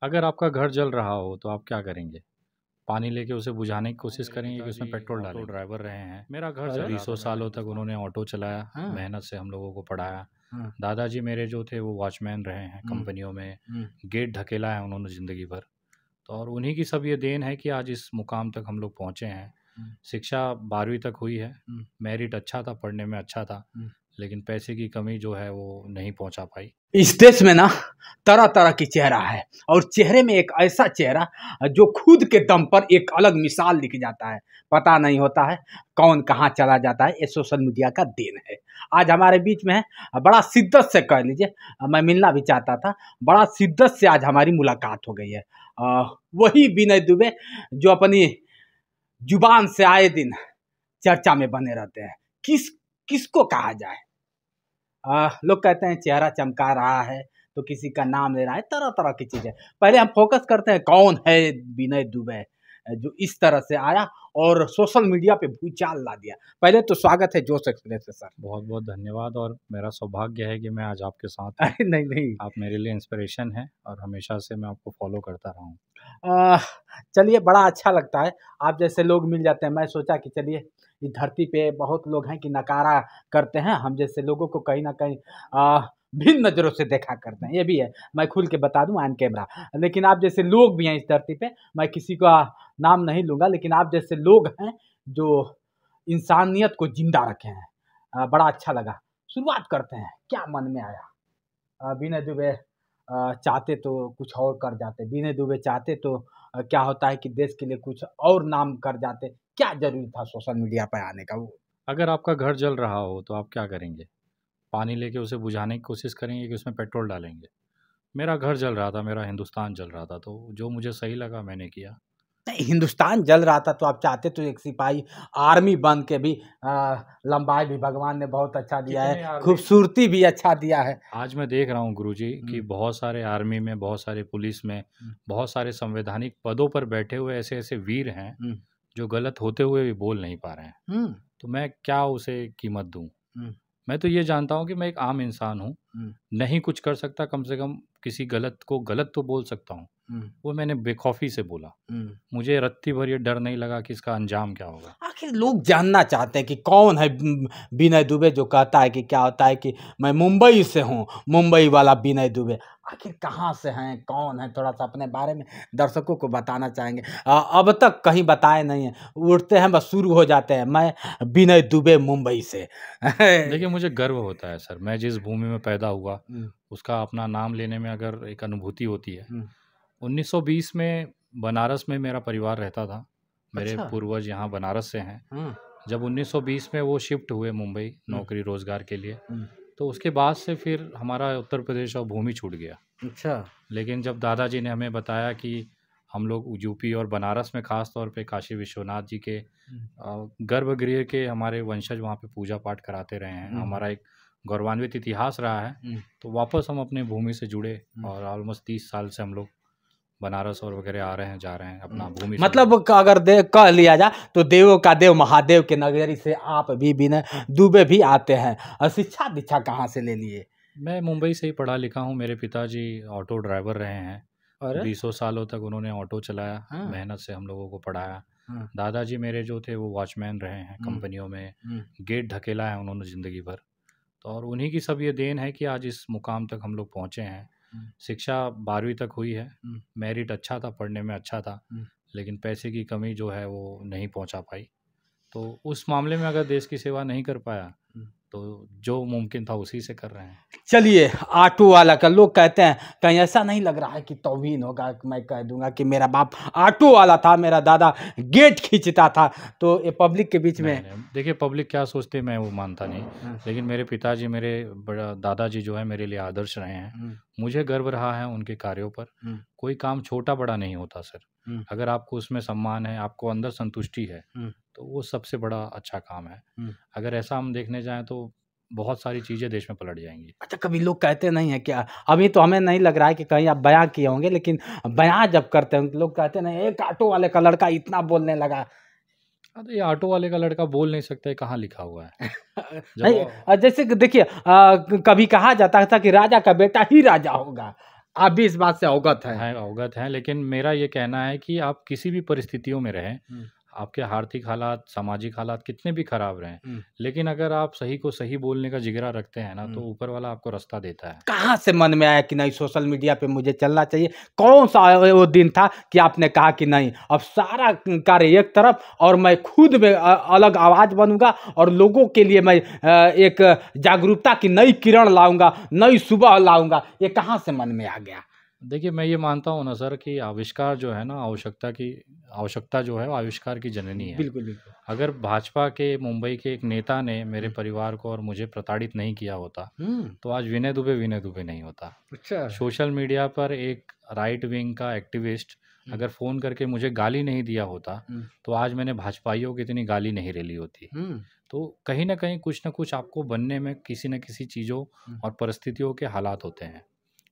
अगर आपका घर जल रहा हो तो आप क्या करेंगे? पानी लेके उसे बुझाने की कोशिश करेंगे कि उसमें पेट्रोल डालेंगे? ड्राइवर रहे हैं। मेरा घर जल रहा था। 20 सालों तक उन्होंने ऑटो चलाया, मेहनत से हम लोगों को पढ़ाया। दादाजी मेरे जो थे वो वॉचमैन रहे हैं कंपनियों में, गेट ढकेला है उन्होंने ज़िंदगी भर। तो और उन्हीं की सब ये देन है कि आज इस मुकाम तक हम लोग पहुँचे हैं। शिक्षा 12वीं तक हुई है, मेरिट अच्छा था, पढ़ने में अच्छा था, लेकिन पैसे की कमी जो है वो नहीं पहुँचा पाई। इस देश में ना तरह तरह की चेहरा है और चेहरे में एक ऐसा चेहरा जो खुद के दम पर एक अलग मिसाल दिख जाता है। पता नहीं होता है कौन कहाँ चला जाता है, ये सोशल मीडिया का देन है। आज हमारे बीच में है, बड़ा शिद्दत से कह लीजिए, मैं मिलना भी चाहता था, बड़ा शिद्दत से आज हमारी मुलाकात हो गई है। वही विनय दुबे जो अपनी जुबान से आए दिन चर्चा में बने रहते हैं। किसको कहा जाए? लोग कहते हैं चेहरा चमका रहा है तो किसी का नाम ले रहा है, तरह तरह की चीजें। पहले हम फोकस करते हैं कौन है विनय दुबे जो इस तरह से आया और सोशल मीडिया पे भूचाल ला दिया। पहले तो स्वागत है जोश एक्सप्रेस से सर। बहुत बहुत धन्यवाद और मेरा सौभाग्य है कि मैं आज आपके साथ हूँ। अरे नहीं, आप मेरे लिए इंस्पिरेशन है और हमेशा से मैं आपको फॉलो करता रहा हूँ। चलिए, बड़ा अच्छा लगता है आप जैसे लोग मिल जाते हैं। मैं सोचा कि चलिए इस धरती पे बहुत लोग हैं कि नकारा करते हैं, हम जैसे लोगों को कहीं ना कहीं भिन्न नज़रों से देखा करते हैं। ये भी है, मैं खुल के बता दूं ऑन कैमरा। लेकिन आप जैसे लोग भी हैं इस धरती पे, मैं किसी का नाम नहीं लूँगा, लेकिन आप जैसे लोग हैं जो इंसानियत को जिंदा रखे हैं। बड़ा अच्छा लगा। शुरुआत करते हैं, क्या मन में आया? विनय दुबे चाहते तो कुछ और कर जाते, विनय दुबे चाहते तो क्या होता है कि देश के लिए कुछ और नाम कर जाते। क्या जरूरी था सोशल मीडिया पर आने का? वो अगर आपका घर जल रहा हो तो आप क्या करेंगे? पानी लेके उसे बुझाने की कोशिश करेंगे कि उसमें पेट्रोल डालेंगे? मेरा घर जल रहा था, मेरा हिंदुस्तान जल रहा था, तो जो मुझे सही लगा मैंने किया। नहीं, हिंदुस्तान जल रहा था तो आप चाहते तो एक सिपाही आर्मी बन के भी लंबाई भी भगवान ने बहुत अच्छा दिया है, खूबसूरती भी अच्छा दिया है। आज मैं देख रहा हूँ गुरुजी कि बहुत सारे आर्मी में, बहुत सारे पुलिस में, बहुत सारे संवैधानिक पदों पर बैठे हुए ऐसे ऐसे वीर हैं जो गलत होते हुए भी बोल नहीं पा रहे हैं। तो मैं क्या उसे कीमत दूं? मैं तो ये जानता हूँ कि मैं एक आम इंसान हूँ, नहीं कुछ कर सकता, कम से कम किसी गलत को गलत तो बोल सकता हूँ। वो मैंने बेखौफी से बोला, मुझे रत्ती भर ये डर नहीं लगा कि इसका अंजाम क्या होगा। आखिर लोग जानना चाहते हैं कि कौन है विनय दुबे जो कहता है कि क्या होता है कि मैं मुंबई से हूँ, मुंबई वाला विनय दुबे। आखिर कहाँ से हैं, कौन है? थोड़ा सा अपने बारे में दर्शकों को बताना चाहेंगे। अब तक कहीं बताए नहीं है, उठते हैं बस शुरू हो जाते हैं, मैं विनय दुबे मुंबई से। देखिए, मुझे गर्व होता है सर, मैं जिस भूमि में पैदा हुआ उसका अपना नाम लेने में अगर एक अनुभूति होती है। 1920 में बनारस में मेरा परिवार रहता था। मेरे पूर्वज यहाँ बनारस से हैं। जब 1920 में वो शिफ्ट हुए मुंबई नौकरी रोजगार के लिए, तो उसके बाद से फिर हमारा उत्तर प्रदेश और भूमि छूट गया। अच्छा। लेकिन जब दादाजी ने हमें बताया कि हम लोग यूपी और बनारस में ख़ास तौर पे काशी विश्वनाथ जी के गर्भगृह के हमारे वंशज वहाँ पे पूजा पाठ कराते रहे हैं, हमारा एक गौरवान्वित इतिहास रहा है, तो वापस हम अपने भूमि से जुड़े और ऑलमोस्ट 30 साल से हम लोग बनारस और वगैरह आ रहे हैं, जा रहे हैं अपना भूमि। मतलब अगर कह लिया जाए तो देवों का देव महादेव के नगरी से आप भी विनय दुबे भी आते हैं। और शिक्षा दीक्षा कहाँ से ले लिए? मैं मुंबई से ही पढ़ा लिखा हूँ। मेरे पिताजी ऑटो ड्राइवर रहे हैं, 20 सालों तक उन्होंने ऑटो चलाया, मेहनत से हम लोगों को पढ़ाया। दादाजी मेरे जो थे वो वॉचमैन रहे हैं कंपनियों में, गेट ढकेला है उन्होंने ज़िंदगी भर। तो और उन्हीं की सब ये देन है कि आज इस मुकाम तक हम लोग पहुँचे हैं। शिक्षा 12वीं तक हुई है, मेरिट अच्छा था, पढ़ने में अच्छा था, लेकिन पैसे की कमी जो है वो नहीं पहुंचा पाई। तो उस मामले में अगर देश की सेवा नहीं कर पाया तो जो मुमकिन था उसी से कर रहे हैं। चलिए, ऑटो वाला का लोग कहते हैं, कहीं ऐसा नहीं लग रहा है कि तौहीन होगा? मैं कह दूंगा कि मेरा बाप ऑटो वाला था, मेरा दादा गेट खींचता था, तो ये पब्लिक के बीच में देखिए पब्लिक क्या सोचते हैं मैं वो मानता नहीं, लेकिन मेरे पिताजी, मेरे बड़ा दादाजी जो है मेरे लिए आदर्श रहे हैं। मुझे गर्व रहा है उनके कार्यों पर। कोई काम छोटा बड़ा नहीं होता सर, अगर आपको उसमें सम्मान है, आपको अंदर संतुष्टि है, तो वो सबसे बड़ा अच्छा काम है। अगर ऐसा हम देखने जाएं तो बहुत सारी चीज़ें देश में पलट जाएंगी। अच्छा, कभी लोग कहते नहीं है क्या? अभी तो हमें नहीं लग रहा है कि कहीं आप बयां किए होंगे, लेकिन बयां जब करते हैं लोग कहते नहीं, एक ऑटो वाले का लड़का इतना बोलने लगा। अरे ये ऑटो वाले का लड़का बोल नहीं सकता, कहाँ लिखा हुआ है? नहीं, जैसे कि देखिए, कभी कहा जाता था कि राजा का बेटा ही राजा होगा, आप भी इस बात से अवगत हैं, अवगत हैं, लेकिन मेरा ये कहना है कि आप किसी भी परिस्थितियों में रहें, आपके आर्थिक हालात, सामाजिक हालात कितने भी खराब रहें, लेकिन अगर आप सही को सही बोलने का जिगरा रखते हैं ना, तो ऊपर वाला आपको रास्ता देता है। कहाँ से मन में आया कि नहीं सोशल मीडिया पे मुझे चलना चाहिए? कौन सा वो दिन था कि आपने कहा कि नहीं, अब सारा कार्य एक तरफ और मैं खुद में अलग आवाज बनूंगा और लोगों के लिए मैं एक जागरूकता की नई किरण लाऊंगा, नई सुबह लाऊंगा? ये कहाँ से मन में आ गया? देखिए, मैं ये मानता हूँ ना सर कि आविष्कार जो है ना, आवश्यकता जो है वो आविष्कार की जननी है। बिल्कुल बिल्कुल। अगर भाजपा के मुंबई के एक नेता ने मेरे परिवार को और मुझे प्रताड़ित नहीं किया होता, तो आज विनय दुबे नहीं होता। अच्छा। सोशल मीडिया पर एक राइट विंग का एक्टिविस्ट अगर फ़ोन करके मुझे गाली नहीं दिया होता, तो आज मैंने भाजपाइयों की इतनी गाली नहीं रेली होती। तो कहीं ना कहीं कुछ ना कुछ आपको बनने में किसी न किसी चीज़ों और परिस्थितियों के हालात होते हैं।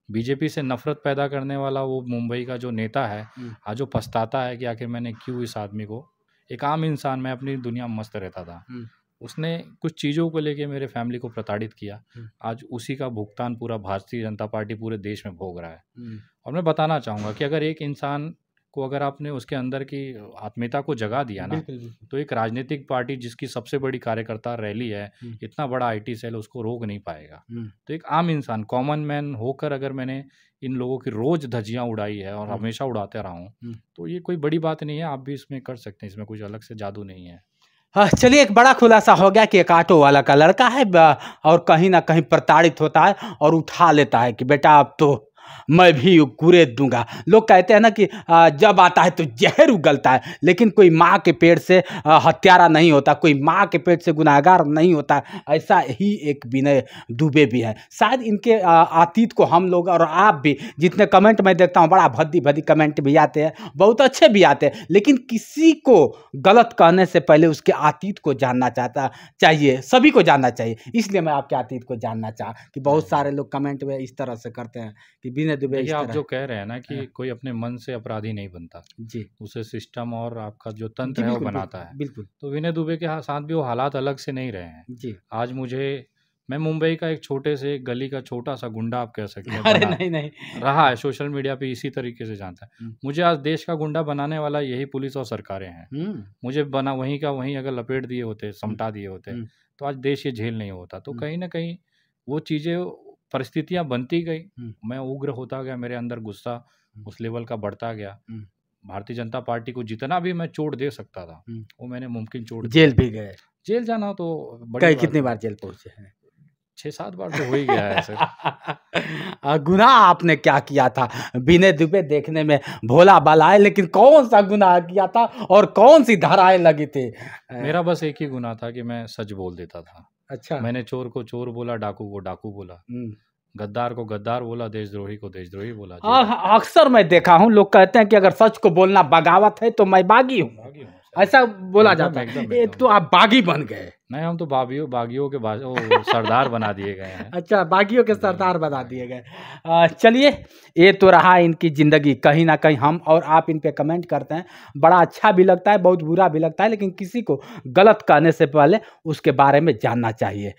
बीजेपी से नफरत पैदा करने वाला वो मुंबई का जो नेता है, आज जो पछताता है कि आखिर मैंने क्यों इस आदमी को, एक आम इंसान, मैं अपनी दुनिया में मस्त रहता था, उसने कुछ चीज़ों को लेके मेरे फैमिली को प्रताड़ित किया। आज उसी का भुगतान पूरा भारतीय जनता पार्टी पूरे देश में भोग रहा है। और मैं बताना चाहूँगा कि अगर एक इंसान को अगर आपने उसके अंदर की आत्मीयता को जगा दिया ना, तो एक राजनीतिक पार्टी जिसकी सबसे बड़ी कार्यकर्ता रैली है, इतना बड़ा आईटी सेल उसको रोक नहीं पाएगा। तो एक आम इंसान, कॉमन मैन होकर अगर मैंने इन लोगों की रोज धज्जियां उड़ाई है और हमेशा उड़ाते रहा हूँ, तो ये कोई बड़ी बात नहीं है। आप भी इसमें कर सकते हैं, इसमें कुछ अलग से जादू नहीं है। हाँ, चलिए, एक बड़ा खुलासा हो गया कि एक ऑटो वाला का लड़का है और कहीं ना कहीं प्रताड़ित होता है और उठा लेता है कि बेटा अब तो मैं भी कुरेद दूंगा। लोग कहते हैं ना कि जब आता है तो जहर उगलता है, लेकिन कोई माँ के पेट से हत्यारा नहीं होता, कोई माँ के पेट से गुनाहगार नहीं होता। ऐसा ही एक विनय दुबे भी है। शायद इनके अतीत को हम लोग और आप भी, जितने कमेंट मैं देखता हूँ, बड़ा भद्दी भद्दी कमेंट भी आते हैं, बहुत अच्छे भी आते हैं, लेकिन किसी को गलत कहने से पहले उसके अतीत को जानना चाहिए, सभी को जानना चाहिए। इसलिए मैं आपके अतीत को जानना चाहा कि बहुत सारे लोग कमेंट में इस तरह से करते हैं कि विनय दुबे इस आप तरह। जो कह रहे हैं ना कि कोई अपने मन से अपराधी नहीं बनता जी, उसे सिस्टम और आपका जो तंत्र है वो बनाता है। बिल्कुल। तो विनय दुबे के साथ भी वो हालात अलग से नहीं रहे हैं जी। आज मैं मुंबई का एक छोटे से गली का छोटा सा गुंडा आप कह सकते हैं, अरे नहीं रहा है, सोशल मीडिया पे इसी तरीके से जानता है। मुझे आज देश का गुंडा बनाने वाला यही पुलिस और सरकारें हैं। मुझे बना वहीं का वहीं अगर लपेट दिए होते, समटा दिए होते, तो आज देश ये झेल नहीं होता। तो कहीं ना कहीं वो चीज़ें, परिस्थितियां बनती गई, मैं उग्र होता गया, मेरे अंदर गुस्सा उस लेवल का बढ़ता गया। भारतीय जनता पार्टी को जितना भी मैं चोट दे सकता था वो मैंने मुमकिन चोट, जेल भी गए। जेल जाना तो बड़ी कितनी बार जेल पहुंचे हैं? 6-7 बार तो हो ही गया है सर। गुनाह आपने क्या किया था? विनय दुबे देखने में भोला भाला है, लेकिन कौन सा गुनाह किया था और कौन सी धाराएं लगी थी? मेरा बस एक ही गुनाह था कि मैं सच बोल देता था। अच्छा। मैंने चोर को चोर बोला, डाकू को डाकू बोला, गद्दार को गद्दार बोला, देशद्रोही को देशद्रोही बोला। अक्सर मैं देखा हूँ, लोग कहते हैं कि अगर सच को बोलना बगावत है तो मैं बागी हूँ, ऐसा बोला जाता है। तो आप बागी बन गए? नहीं, हम तो बागियों के सरदार बना दिए गए हैं। अच्छा, बागियों के सरदार बना दिए गए। चलिए, ये तो रहा इनकी ज़िंदगी। कहीं ना कहीं हम और आप इन पे कमेंट करते हैं, बड़ा अच्छा भी लगता है, बहुत बुरा भी लगता है, लेकिन किसी को गलत कहने से पहले उसके बारे में जानना चाहिए।